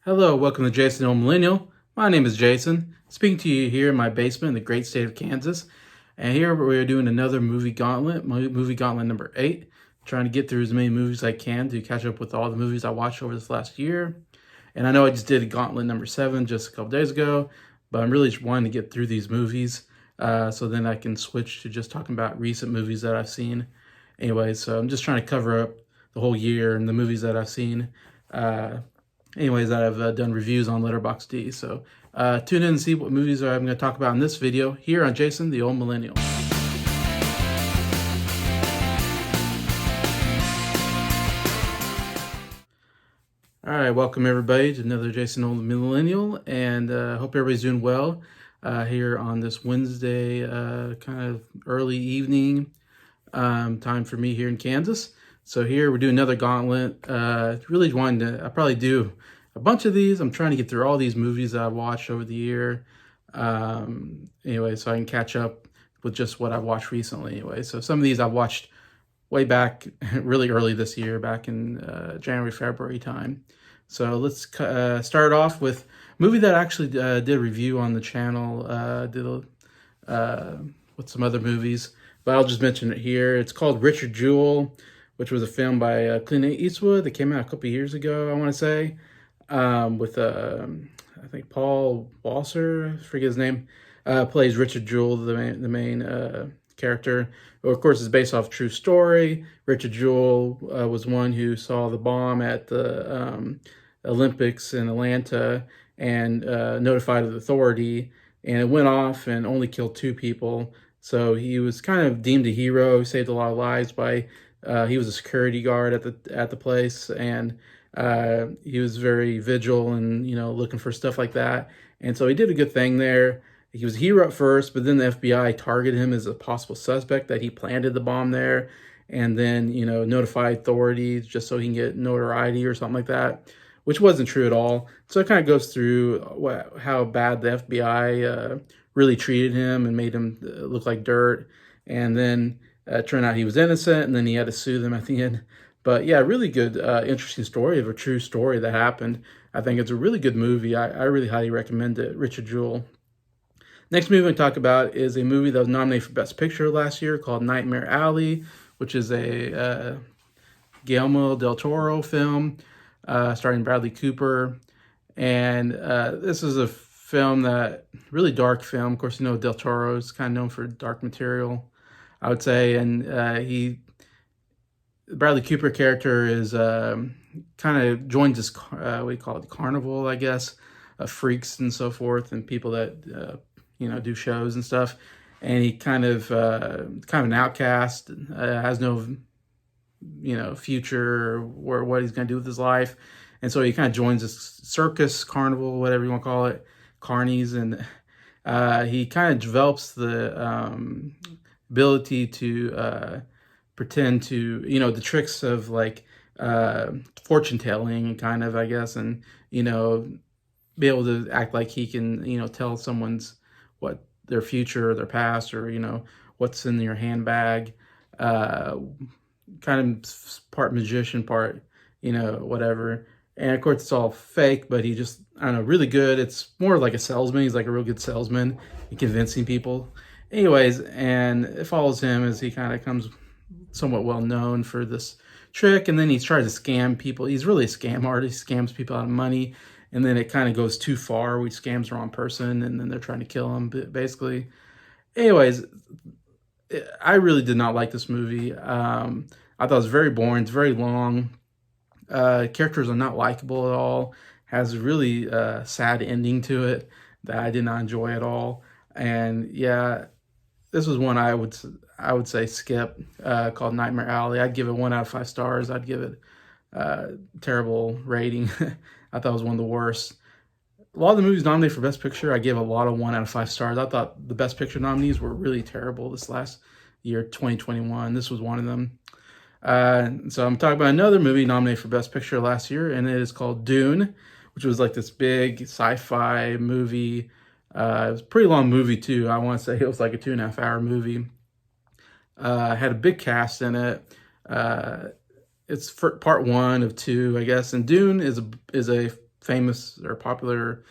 Hello, welcome to Jason the Old Millennial. My name is Jason, speaking to you here in my basement in the great state of Kansas. And here we're doing another movie gauntlet, movie gauntlet number 8. Trying to get through as many movies as I can to catch up with all the movies I watched over this last year. And I know I just did a gauntlet number 7 just a couple days ago, but I'm really wanting to get through these movies so then I can switch to just talking about recent movies that I've seen. Anyway, so I'm just trying to cover up the whole year and the movies that I've seen. Anyways, that I've done reviews on Letterboxd. So tune in and see what movies I'm going to talk about in this video here on Jason the Old Millennial. All right, welcome everybody to another Jason the Old Millennial, and hope everybody's doing well here on this Wednesday, kind of early evening time for me here in Kansas. So here we're doing another gauntlet. Really wanting to, I'll probably do a bunch of these. I'm trying to get through all these movies that I've watched over the year. Anyway, so I can catch up with just what I've watched recently anyway. So some of these I've watched way back, really early this year, back in January, February time. So let's start off with a movie that I actually did a review on the channel, with some other movies, but I'll just mention it here. It's called Richard Jewell, which was a film by Clint Eastwood that came out a couple years ago, I want to say, with, I think, Paul Walser, I forget his name, plays Richard Jewell, the main character. Of course, it's based off a true story. Richard Jewell was one who saw the bomb at the Olympics in Atlanta and notified the authority, and it went off and only killed 2 people. So he was kind of deemed a hero. He saved a lot of lives by he was a security guard at the place, and he was very vigilant and looking for stuff like that. And so he did a good thing there. He was a hero at first, but then the FBI targeted him as a possible suspect that he planted the bomb there, and then notified authorities just so he can get notoriety or something like that, which wasn't true at all. So it kind of goes through how bad the FBI really treated him and made him look like dirt. And then turned out he was innocent, and then he had to sue them at the end. But yeah, really good, interesting story of a true story that happened. I think it's a really good movie. I really highly recommend it, Richard Jewell. Next movie I'm going to talk about is a movie that was nominated for Best Picture last year called Nightmare Alley, which is a Guillermo del Toro film starring Bradley Cooper. And this is a film that, really dark film. Of course, del Toro is kind of known for dark material, I would say. And Bradley Cooper character is kind of joins this, what do you call it, carnival, I guess, of freaks and so forth, and people that, do shows and stuff. And he kind of an outcast, has no, future or what he's going to do with his life. And so he kind of joins this circus, carnival, whatever you want to call it, carnies, and he kind of develops the ability to pretend to, the tricks of like fortune telling, kind of, I guess, and be able to act like he can tell someone's what their future or their past, or what's in your handbag, kind of part magician, part whatever. And of course it's all fake, but he just, I don't know, really good. It's more like a salesman. He's like a real good salesman in convincing people. Anyways, and it follows him as he kind of comes somewhat well known for this trick, and then he tries to scam people. He's really a scam artist. He scams people out of money, and then it kind of goes too far. He scams the wrong person, and then they're trying to kill him, basically. Anyways, I really did not like this movie. I thought it was very boring. It's very long. Characters are not likable at all. Has a really sad ending to it that I did not enjoy at all. And yeah, this was one I would say skip, called Nightmare Alley. I'd give it 1 out of 5 stars. I'd give it terrible rating. I thought it was one of the worst. A lot of the movies nominated for Best Picture, I gave a lot of 1 out of 5 stars. I thought the Best Picture nominees were really terrible this last year, 2021. This was one of them. So I'm talking about another movie nominated for Best Picture last year, and it is called Dune, which was like this big sci-fi movie. It was a pretty long movie too. I want to say it was like a 2.5 hour movie. Had a big cast in it. It's for part 1 of 2, I guess. And Dune is a famous or popular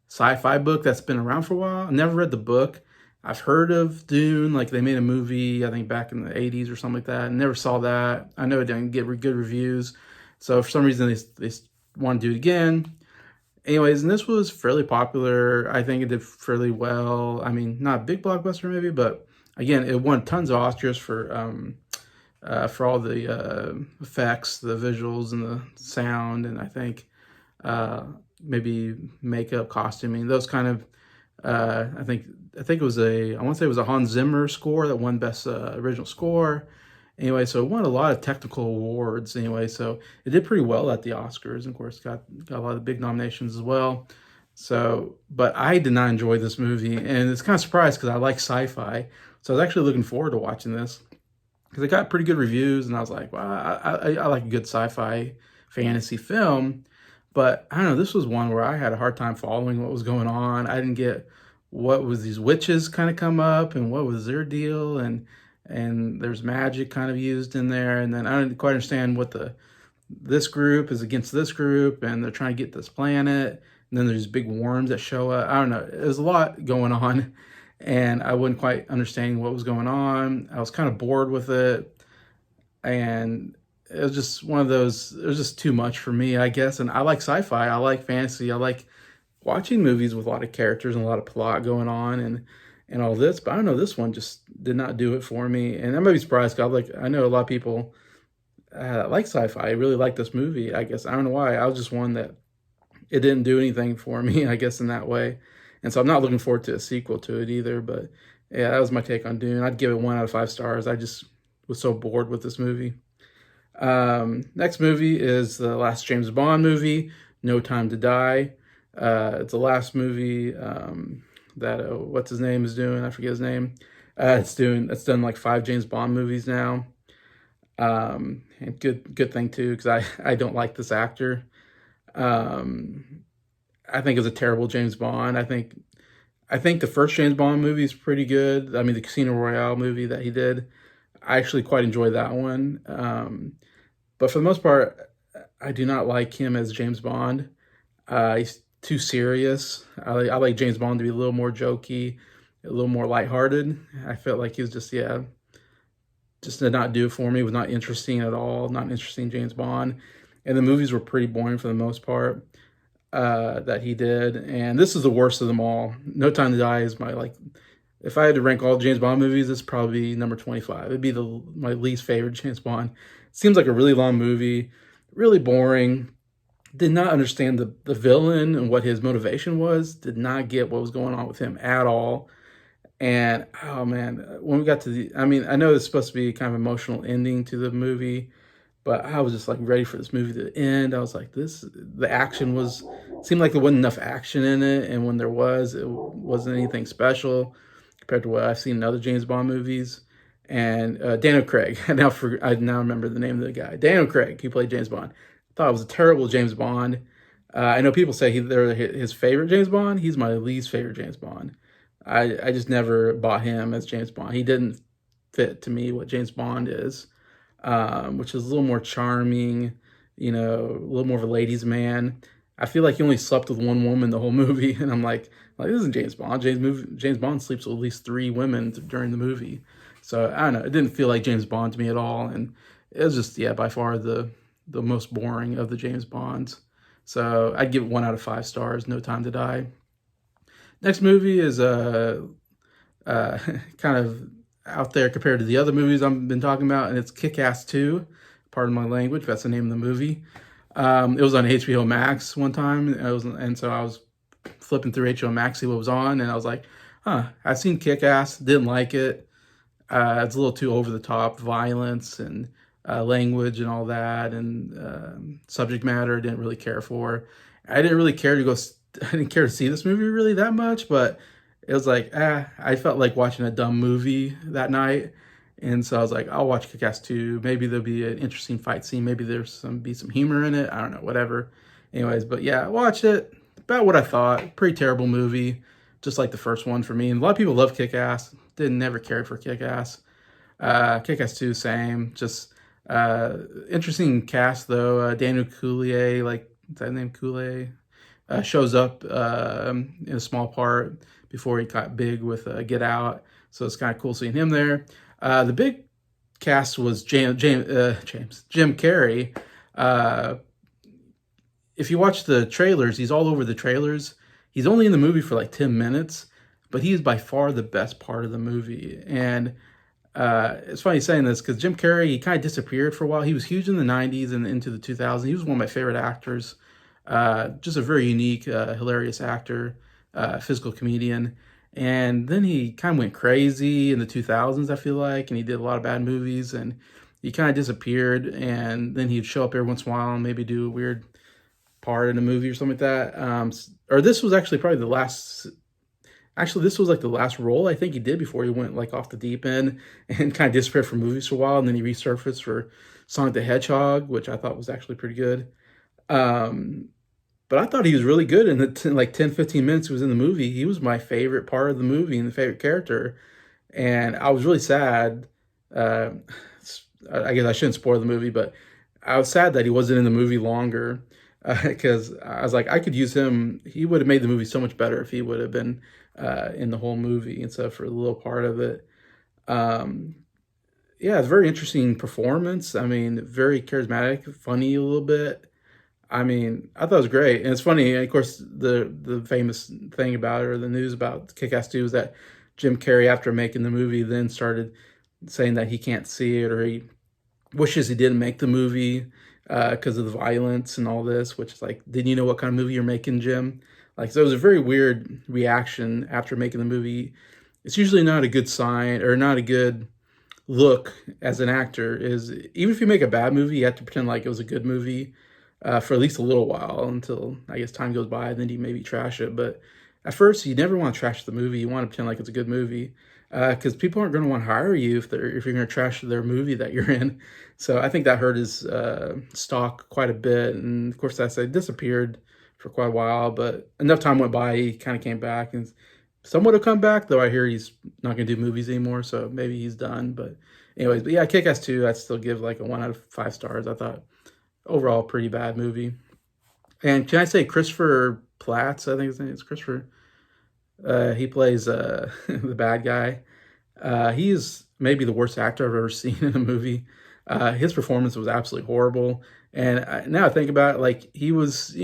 sci-fi book that's been around for a while. I never read the book. I've heard of Dune, like they made a movie, I think back in the 80s or something like that. I never saw that. I know it didn't get good reviews. So for some reason they want to do it again. Anyways, and this was fairly popular. I think it did fairly well. I mean, not a big blockbuster maybe, but again, it won tons of Oscars for all the effects, the visuals, and the sound, and I think maybe makeup, costuming, those kind of. I think it was I want to say it was a Hans Zimmer score that won Best Original Score. Anyway, so it won a lot of technical awards. Anyway, so it did pretty well at the Oscars. And of course, got a lot of big nominations as well. So, but I did not enjoy this movie, and it's kind of surprised because I like sci-fi. So I was actually looking forward to watching this because it got pretty good reviews, and I was like, wow, I like a good sci-fi fantasy film. But I don't know, this was one where I had a hard time following what was going on. I didn't get what was these witches kind of come up and what was their deal, and there's magic kind of used in there, and then I didn't quite understand what this group is against this group, and they're trying to get this planet, and then there's big worms that show up. I don't know. There's a lot going on, and I wasn't quite understanding what was going on. I was kind of bored with it, and it was just one of those, it was just too much for me, I guess. And I like sci-fi, I like fantasy, I like watching movies with a lot of characters and a lot of plot going on and all this, but I don't know, this one just did not do it for me. And I might be surprised because I know a lot of people like sci-fi. I really like this movie, I guess. I don't know why. I was just one that it didn't do anything for me, I guess, in that way. And so I'm not looking forward to a sequel to it either. But yeah, that was my take on Dune. I'd give it 1 out of 5 stars. I just was so bored with this movie. Next movie is the last James Bond movie, No Time to Die. It's the last movie that what's his name is doing. I forget his name. It's done like 5 James Bond movies now. And good thing too, because I don't like this actor. I think it's a terrible James Bond. I think the first James Bond movie is pretty good. I mean, the Casino Royale movie that he did, I actually quite enjoyed that one. But for the most part, I do not like him as James Bond. He's too serious. I like James Bond to be a little more jokey, a little more lighthearted. I felt like he was just did not do it for me. Was not interesting at all. Not an interesting James Bond. And the movies were pretty boring for the most part that he did. And this is the worst of them all. No Time to Die is if I had to rank all James Bond movies, it's probably number 25. It'd be my least favorite James Bond. It seems like a really long movie, really boring. Did not understand the villain and what his motivation was. Did not get what was going on with him at all. And, oh man, when we got to I mean, I know it's supposed to be kind of emotional ending to the movie, but I was just like ready for this movie to end. I was like, the action seemed like there wasn't enough action in it. And when there was, it wasn't anything special compared to what I've seen in other James Bond movies. And Daniel Craig, I now remember the name of the guy. Daniel Craig, he played James Bond. I thought it was a terrible James Bond. I know people say they're his favorite James Bond. He's my least favorite James Bond. I just never bought him as James Bond. He didn't fit to me what James Bond is, which is a little more charming, a little more of a ladies' man. I feel like he only slept with one woman the whole movie, and I'm like this isn't James Bond. James Bond sleeps with at least 3 women during the movie. So I don't know. It didn't feel like James Bond to me at all, and it was just by far the most boring of the James Bonds. So I'd give it 1 out of 5 stars. No Time to Die. Next movie is kind of out there compared to the other movies I've been talking about, and it's Kick-Ass 2. Pardon my language, that's the name of the movie. It was on HBO Max one time, and so I was flipping through HBO Max, see what was on, and I was like, I've seen Kick-Ass, didn't like it. It's a little too over the top, violence and language and all that, and subject matter I didn't really care for. I didn't care to see this movie really that much, but it was like, I felt like watching a dumb movie that night. And so I was like, I'll watch Kick-Ass 2. Maybe there'll be an interesting fight scene. Maybe there's be some humor in it. I don't know, whatever. Anyways, but yeah, I watched it. About what I thought. Pretty terrible movie, just like the first one for me. And a lot of people love Kick-Ass. Never cared for Kick-Ass. Kick-Ass 2, same. Just interesting cast though. Daniel Coulier, is that name Coulier? shows up in a small part before he got big with Get Out. So it's kind of cool seeing him there. The big cast was Jim Carrey. Uh, if you watch the trailers, he's all over the trailers. He's only in the movie for like 10 minutes, but he is by far the best part of the movie. And it's funny saying this because Jim Carrey, he kind of disappeared for a while. He was huge in the 90s and into the 2000s. He was one of my favorite actors. Just a very unique, hilarious actor, physical comedian. And then he kind of went crazy in the 2000s, I feel like, and he did a lot of bad movies, and he kind of disappeared. And then he'd show up every once in a while and maybe do a weird part in a movie or something like that. Or this was actually probably the last. Actually, this was like the last role I think he did before he went like off the deep end and kind of disappeared from movies for a while, and then he resurfaced for Sonic the Hedgehog, which I thought was actually pretty good. Um, but I thought he was really good in the like 10, 15 minutes he was in the movie. He was my favorite part of the movie and the favorite character. And I was really sad. Uh, I guess I shouldn't spoil the movie, but I was sad that he wasn't in the movie longer because I was like, I could use him. He would have made the movie so much better if he would have been in the whole movie instead of for a little part of it. Um, yeah, it's a very interesting performance. I mean, very charismatic, funny a little bit. I mean, I thought it was great, and it's funny. And of course, the famous thing about it, or the news about Kick-Ass 2, is that Jim Carrey, after making the movie, then started saying that he can't see it, or he wishes he didn't make the movie because of the violence and all this. Which is like, didn't you know what kind of movie you're making, Jim? Like, so it was a very weird reaction after making the movie. It's usually not a good sign or not a good look as an actor. Is even if you make a bad movie, you have to pretend like it was a good movie for at least a little while until I guess time goes by, and then you maybe trash it. But at first, you never want to trash the movie. You want to pretend like it's a good movie because people aren't going to want to hire you if you're going to trash their movie that you're in. So I think that hurt his stock quite a bit, and of course, that's disappeared for quite a while. But enough time went by, he kind of came back and somewhat have come back. Though I hear he's not going to do movies anymore, so maybe he's done. But anyways, but yeah, Kick-Ass 2, I'd still give like a 1 out of 5 stars. I thought overall pretty bad movie. And can I say Christopher Platts? I think his name is Christopher. He plays the bad guy. He is maybe the worst actor I've ever seen in a movie. His performance was absolutely horrible. And now I think about it, like he was,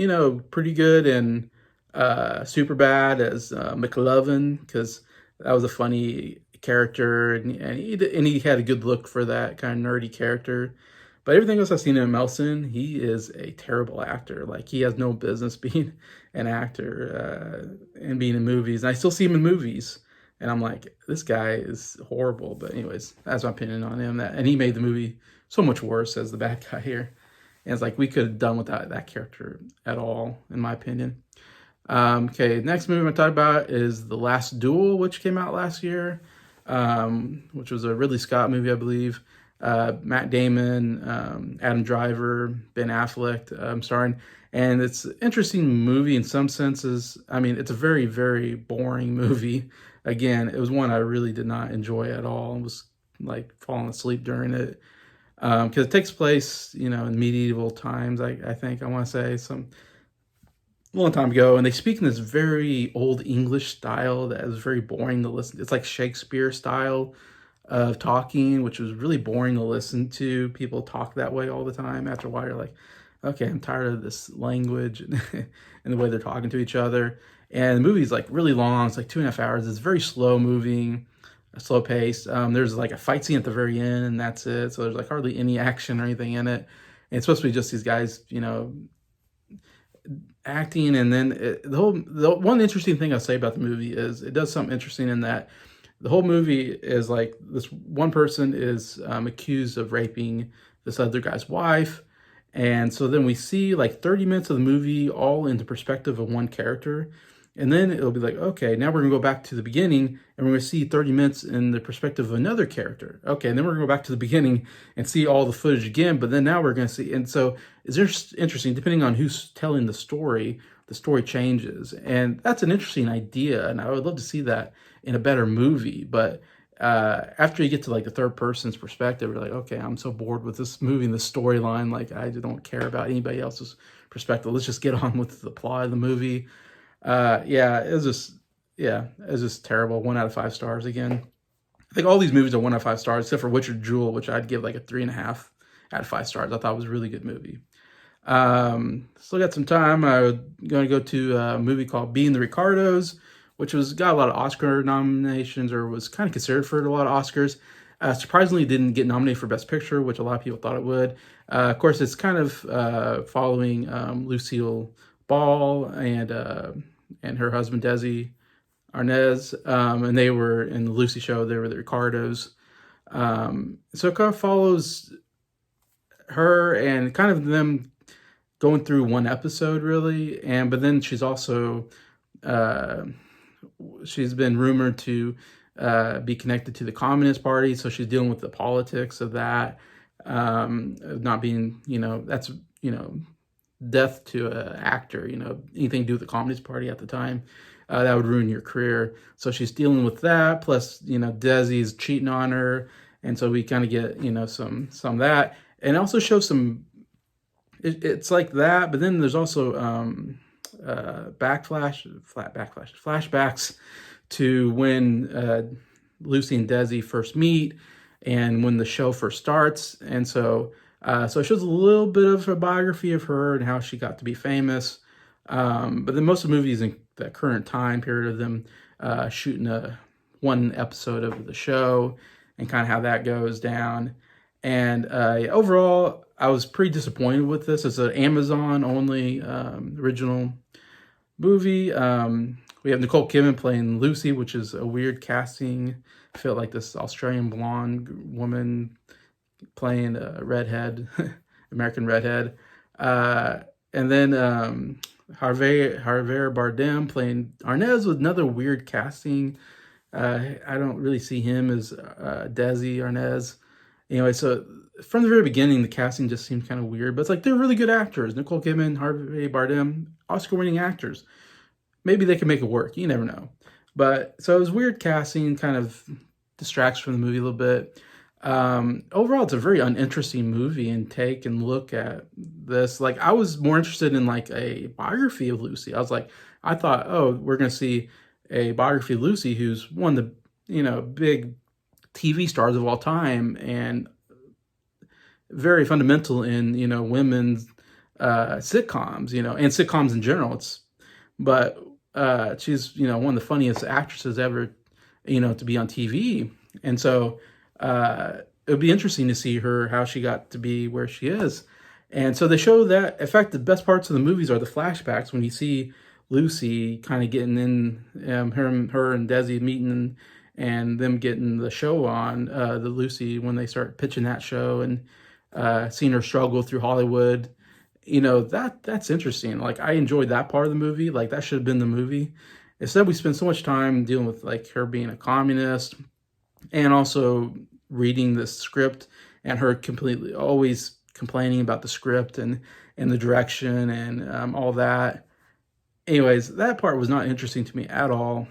pretty good in Superbad as McLovin, because that was a funny character, and he had a good look for that kind of nerdy character. But everything else I've seen him else in, he is a terrible actor. Like, he has no business being an actor and being in movies. And I still see him in movies. And I'm like, this guy is horrible. But anyways, that's my opinion on him. And he made the movie so much worse as the bad guy here. And it's like, we could have done without that character at all, in my opinion. Okay, next movie I'm going to talk about is The Last Duel, which came out last year, which was a Ridley Scott movie, I believe. Matt Damon, Adam Driver, Ben Affleck starring. And it's an interesting movie in some senses. I mean, it's a very, very boring movie. Again, it was one I really did not enjoy at all. I was like falling asleep during it. Because it takes place, in medieval times, I think, I want to say, some long time ago. And they speak in this very old English style that is very boring to listen to. It's like Shakespeare style of talking, which was really boring to listen to. People talk that way all the time. After a while, you're like, okay, I'm tired of this language and the way they're talking to each other. And the movie's like really long. It's like 2.5 hours. It's very slow moving, slow paced. There's like a fight scene at the very end, and that's it. So there's like hardly any action or anything in it. And it's supposed to be just these guys, acting. And then the one interesting thing I'll say about the movie is it does something interesting in that the whole movie is like this one person is accused of raping this other guy's wife. And so then we see like 30 minutes of the movie all in the perspective of one character. And then it'll be like, okay, now we're going to go back to the beginning and we're going to see 30 minutes in the perspective of another character. Okay, and then we're going to go back to the beginning and see all the footage again. But then now we're going to see, and so it's interesting, depending on who's telling the story changes. And that's an interesting idea. And I would love to see that in a better movie. But after you get to like the third person's perspective, you're like, okay, I'm so bored with this movie and the storyline. Like, I don't care about anybody else's perspective. Let's just get on with the plot of the movie. Yeah, it was just terrible. 1 out of 5 stars again. I think all these movies are 1 out of 5 stars, except for Richard Jewell, which I'd give like a 3.5 out of 5 stars. I thought it was a really good movie. Still got some time. I'm going to go to a movie called Being the Ricardos, which got a lot of Oscar nominations, or was kind of considered for a lot of Oscars. Surprisingly, didn't get nominated for Best Picture, which a lot of people thought it would. Of course, it's kind of following Lucille Ball and her husband Desi Arnaz, and they were in the Lucy show. They were the Ricardos. So it kind of follows her and kind of them going through one episode, really. But then she's also she's been rumored to be connected to the Communist Party, so she's dealing with the politics of that, not being, that's, death to an actor, anything to do with the Communist Party at the time, that would ruin your career. So she's dealing with that, plus, Desi's cheating on her, and so we kind of get, some of that, and it also shows some, it's like that, but then there's also flashbacks to when Lucy and Desi first meet, and when the show first starts, and so it shows a little bit of a biography of her and how she got to be famous. But then most of the movies in the current time period of them shooting one episode of the show and kind of how that goes down. And overall, I was pretty disappointed with this. It's an Amazon only original movie. We have Nicole Kidman playing Lucy, which is a weird casting. I felt like this Australian blonde woman playing a redhead, American redhead. And then Javier Bardem playing Arnaz with another weird casting. I don't really see him as Desi Arnaz. Anyway, so from the very beginning, the casting just seemed kind of weird, but it's like they're really good actors. Nicole Kidman, Javier Bardem, Oscar-winning actors. Maybe they can make it work. You never know. But so it was weird casting, kind of distracts from the movie a little bit. Overall, it's a very uninteresting movie and take and look at this. Like, I was more interested in like a biography of Lucy. I thought, oh, we're going to see a biography of Lucy, who's one of the, big TV stars of all time and very fundamental in, women's sitcoms, and sitcoms in general. But she's, one of the funniest actresses ever, to be on TV. And so it would be interesting to see how she got to be where she is. And so they show that, in fact, the best parts of the movies are the flashbacks when you see Lucy kind of getting in, her and Desi meeting and them getting the show on, the Lucy, when they start pitching that show and seeing her struggle through Hollywood. That's interesting. Like, I enjoyed that part of the movie. Like, that should have been the movie. Instead, we spend so much time dealing with like her being a communist and also reading the script and her completely always complaining about the script and the direction and all that. Anyways, that part was not interesting to me at all.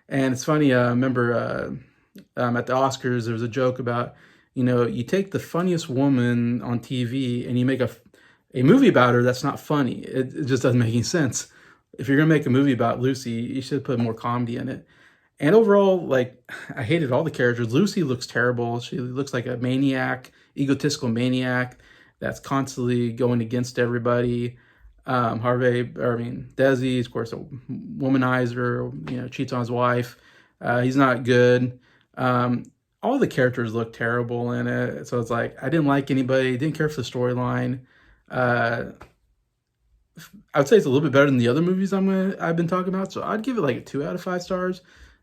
And it's funny, I remember at the Oscars, there was a joke about, you take the funniest woman on TV and you make a movie about her that's not funny. It just doesn't make any sense. If you're going to make a movie about Lucy, you should put more comedy in it. And overall, like, I hated all the characters. Lucy looks terrible. She looks like a maniac, egotistical maniac that's constantly going against everybody. Desi, of course, a womanizer, cheats on his wife. He's not good. All the characters look terrible in it. So it's like, I didn't like anybody, didn't care for the storyline. I would say it's a little bit better than the other movies I've been talking about. So I'd give it like a 2 out of 5 stars.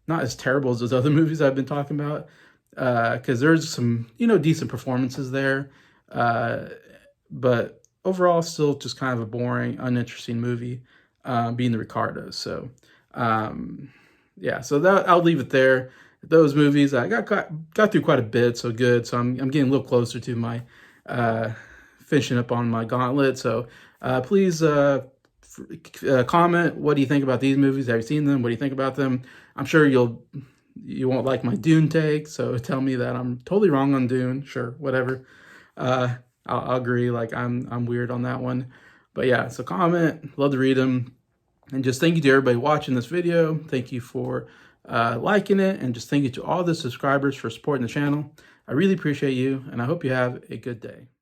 Not as terrible as those other movies I've been talking about. Because there's some, decent performances there. But overall, still just kind of a boring, uninteresting movie, being the Ricardos. So, so that I'll leave it there. Those movies, I got through quite a bit, so good. So I'm getting a little closer to my finishing up on my Gauntlet. So please comment. What do you think about these movies? Have you seen them? What do you think about them? I'm sure you'll you won't like my Dune take, so tell me that I'm totally wrong on Dune. Sure, whatever. I'll agree. Like I'm weird on that one. But yeah, so comment. Love to read them. And just thank you to everybody watching this video. Thank you for liking it, and just thank you to all the subscribers for supporting the channel. I really appreciate you, and I hope you have a good day.